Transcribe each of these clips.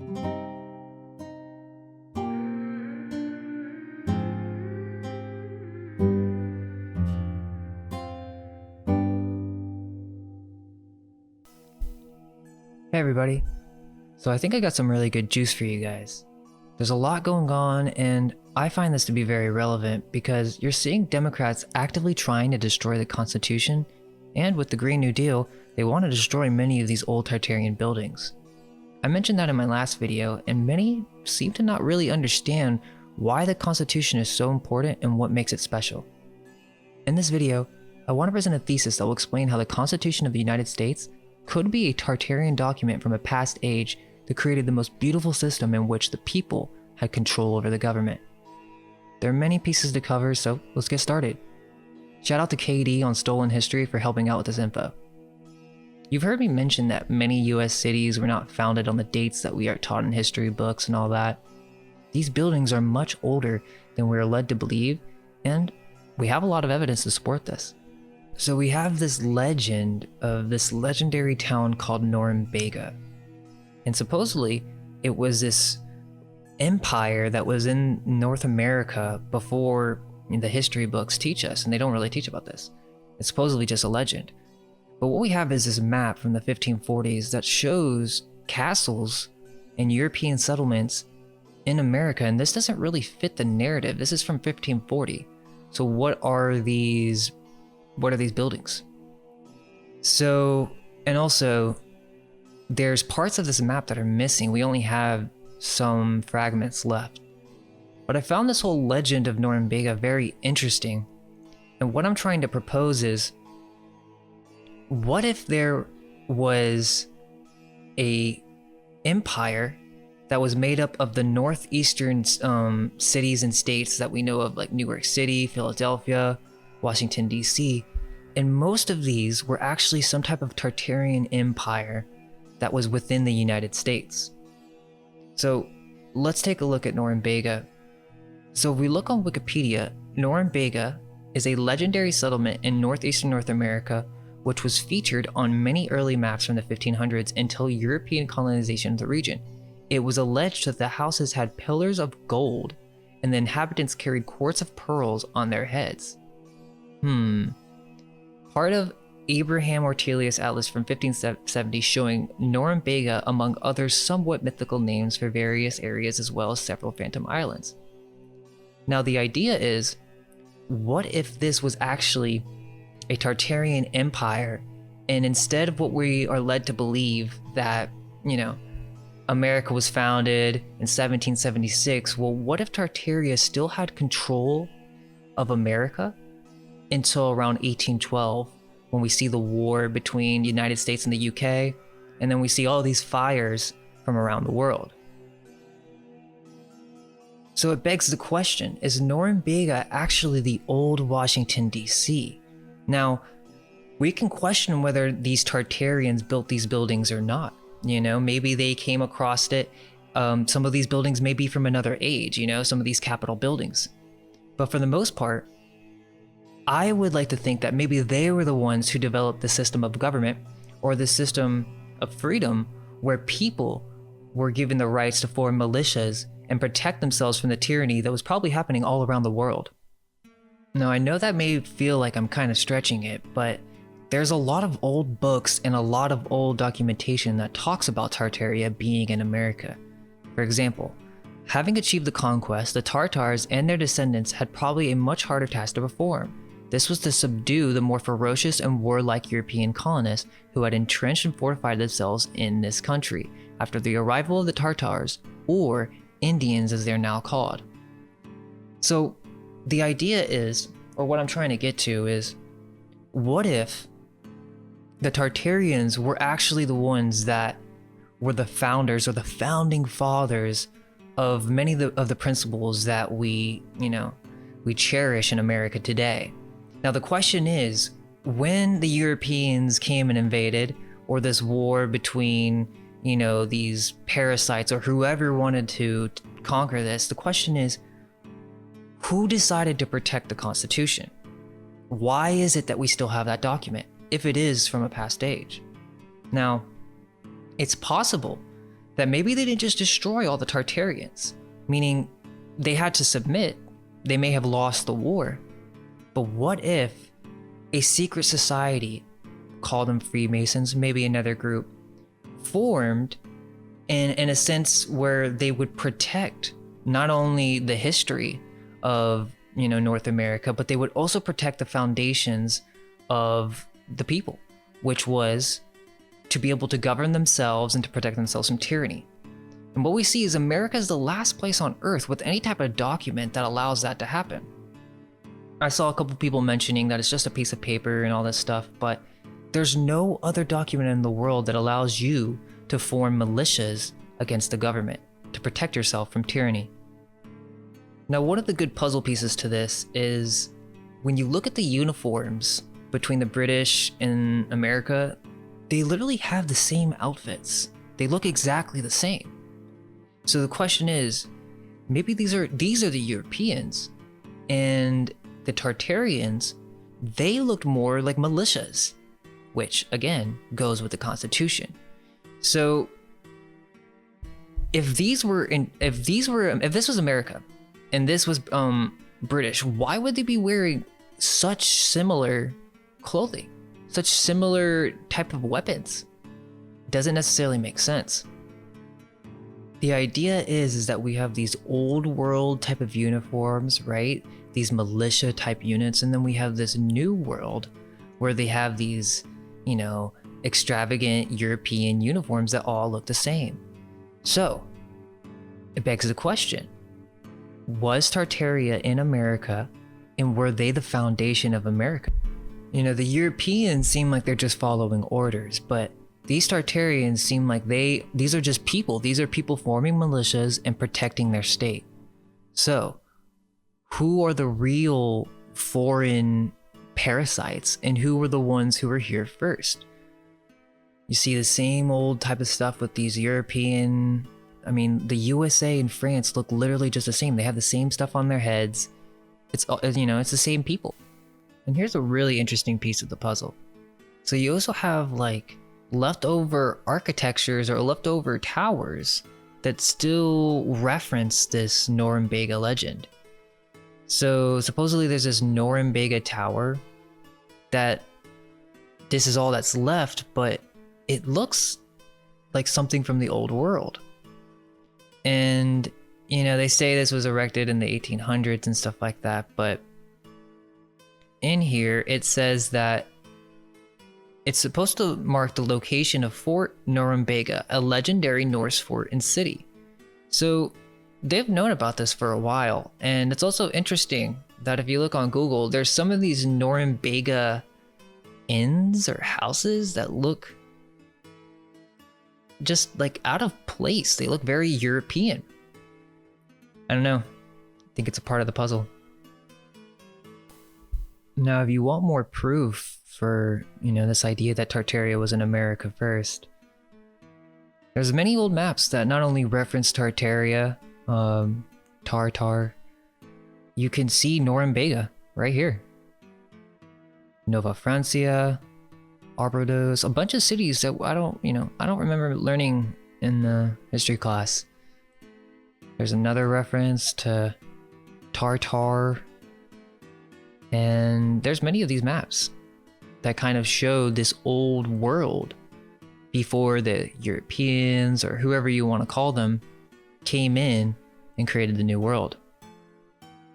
Hey everybody. So I think I got some really good juice for you guys. There's a lot going on, and I find this to be very relevant because you're seeing Democrats actively trying to destroy the Constitution, and with the Green New Deal, they want to destroy many of these old Tartarian buildings. I mentioned that in my last video, and many seem to not really understand why the Constitution is so important and what makes it special. In this video, I want to present a thesis that will explain how the Constitution of the United States could be a Tartarian document from a past age that created the most beautiful system in which the people had control over the government. There are many pieces to cover, so let's get started. Shout out to KD on Stolen History for helping out with this info. You've heard me mention that many US cities were not founded on the dates that we are taught in history books and all that. These buildings are much older than we are led to believe, and we have a lot of evidence to support this. So we have this legend of this legendary town called Norumbega. And supposedly, it was this empire that was in North America before the history books teach us, and they don't really teach about this. It's supposedly just a legend. But what we have is this map from the 1540s that shows castles and European settlements in America, and this doesn't really fit the narrative. This is from 1540. So what are these buildings? So, and also, there's parts of this map that are missing. We only have some fragments left. But I found this whole legend of Norumbega very interesting. And what I'm trying to propose is, what if there was a empire that was made up of the northeastern cities and states that we know of, like New York City, Philadelphia, Washington, D.C., and most of these were actually some type of Tartarian empire that was within the United States. So let's take a look at Norumbega. So if we look on Wikipedia, Norumbega is a legendary settlement in northeastern North America, which was featured on many early maps from the 1500s until European colonization of the region. It was alleged that the houses had pillars of gold, and the inhabitants carried quartz of pearls on their heads. Part of Abraham Ortelius' Atlas from 1570 showing Norumbega among other somewhat mythical names for various areas as well as several phantom islands. Now the idea is, what if this was actually a Tartarian empire, and instead of what we are led to believe that, America was founded in 1776, well, what if Tartaria still had control of America until around 1812, when we see the war between the United States and the UK, and then we see all these fires from around the world. So it begs the question, is Norumbega actually the old Washington, D.C.? Now, we can question whether these Tartarians built these buildings or not. Maybe they came across it. Some of these buildings may be from another age, some of these Capitol buildings. But for the most part, I would like to think that maybe they were the ones who developed the system of government, or the system of freedom, where people were given the rights to form militias and protect themselves from the tyranny that was probably happening all around the world. Now, I know that may feel like I'm kind of stretching it, but there's a lot of old books and a lot of old documentation that talks about Tartaria being in America. For example, having achieved the conquest, the Tartars and their descendants had probably a much harder task to perform. This was to subdue the more ferocious and warlike European colonists who had entrenched and fortified themselves in this country after the arrival of the Tartars, or Indians as they're now called. So the idea is, or what I'm trying to get to is, what if the Tartarians were actually the ones that were the founders or the founding fathers of many of the principles that we cherish in America today? Now the question is, when the Europeans came and invaded, or this war between, these parasites or whoever wanted to conquer this, the question is, who decided to protect the Constitution? Why is it that we still have that document, if it is from a past age? Now, it's possible that maybe they didn't just destroy all the Tartarians, meaning they had to submit, they may have lost the war. But what if a secret society, call them Freemasons, maybe another group, formed in a sense where they would protect not only the history of, North America, but they would also protect the foundations of the people, which was to be able to govern themselves and to protect themselves from tyranny. And what we see is America is the last place on earth with any type of document that allows that to happen. I saw a couple people mentioning that it's just a piece of paper and all this stuff, but there's no other document in the world that allows you to form militias against the government to protect yourself from tyranny. Now, one of the good puzzle pieces to this is when you look at the uniforms between the British and America, they literally have the same outfits. They look exactly the same. So the question is, maybe these are the Europeans, and the Tartarians, they looked more like militias, which again goes with the Constitution. So if this was America and this was British, why would they be wearing such similar clothing, such similar type of weapons? Doesn't necessarily make sense. The idea is that we have these old world type of uniforms, right? These militia type units, and then we have this new world where they have these, extravagant European uniforms that all look the same. So it begs the question, was Tartaria in America, and were they the foundation of America? The Europeans seem like they're just following orders, but these Tartarians seem like these are just people. These are people forming militias and protecting their state. So who are the real foreign parasites, and who were the ones who were here first? You see the same old type of stuff with these European, the USA and France look literally just the same. They have the same stuff on their heads. It's the same people. And here's a really interesting piece of the puzzle. So you also have like leftover architectures or leftover towers that still reference this Norumbega legend. So supposedly there's this Norumbega tower that this is all that's left, but it looks like something from the old world. And, they say this was erected in the 1800s and stuff like that, but in here it says that it's supposed to mark the location of Fort Norumbega, a legendary Norse fort and city. So they've known about this for a while, and it's also interesting that if you look on Google, there's some of these Norumbega inns or houses that look just like out of place. They look very European. I don't know. I think it's a part of the puzzle. Now, if you want more proof for, this idea that Tartaria was in America first, there's many old maps that not only reference Tartaria, Tartar, you can see Norumbega right here. Nova Francia, Arbrodos, a bunch of cities that I don't remember learning in the history class. There's another reference to Tartar, and there's many of these maps that kind of show this old world before the Europeans, or whoever you want to call them, came in and created the new world.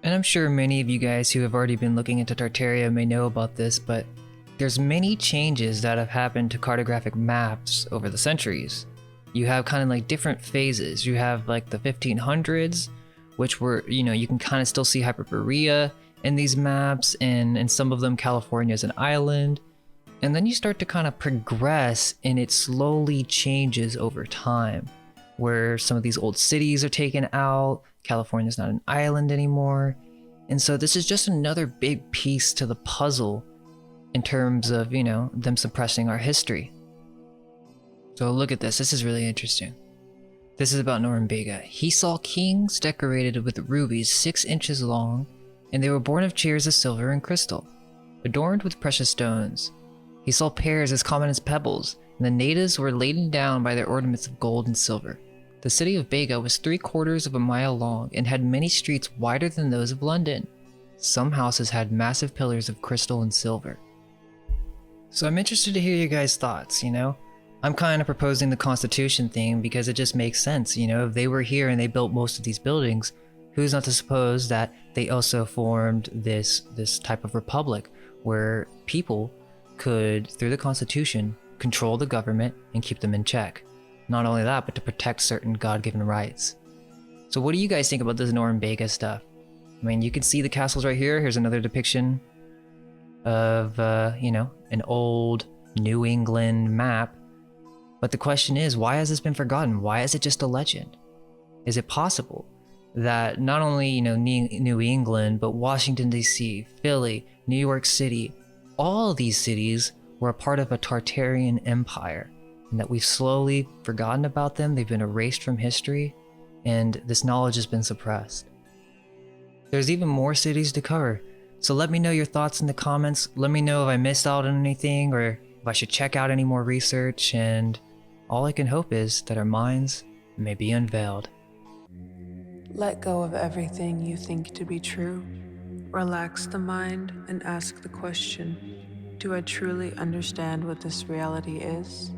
And I'm sure many of you guys who have already been looking into Tartaria may know about this, but there's many changes that have happened to cartographic maps over the centuries. You have kind of like different phases. You have like the 1500s, which were, you can kind of still see Hyperborea in these maps, and in some of them California is an island. And then you start to kind of progress, and it slowly changes over time, where some of these old cities are taken out, California's not an island anymore. And so this is just another big piece to the puzzle in terms of, them suppressing our history. So look at this. This is really interesting. This is about Norumbega. He saw kings decorated with rubies 6 inches long, and they were born of chairs of silver and crystal, adorned with precious stones. He saw pears as common as pebbles, and the natives were laden down by their ornaments of gold and silver. The city of Bega was 3/4 of a mile long and had many streets wider than those of London. Some houses had massive pillars of crystal and silver. So I'm interested to hear your guys' thoughts, I'm kind of proposing the Constitution thing because it just makes sense, if they were here and they built most of these buildings, who's not to suppose that they also formed this type of republic where people could, through the Constitution, control the government and keep them in check. Not only that, but to protect certain God-given rights. So what do you guys think about this Norumbega stuff? I mean, you can see the castles right here. Here's another depiction of, an old New England map. But the question is, why has this been forgotten? Why is it just a legend? Is it possible that not only, New England, but Washington, D.C., Philly, New York City, all these cities were a part of a Tartarian empire, and that we've slowly forgotten about them, they've been erased from history, and this knowledge has been suppressed. There's even more cities to cover, so let me know your thoughts in the comments. Let me know if I missed out on anything, or if I should check out any more research, and all I can hope is that our minds may be unveiled. Let go of everything you think to be true. Relax the mind and ask the question, do I truly understand what this reality is?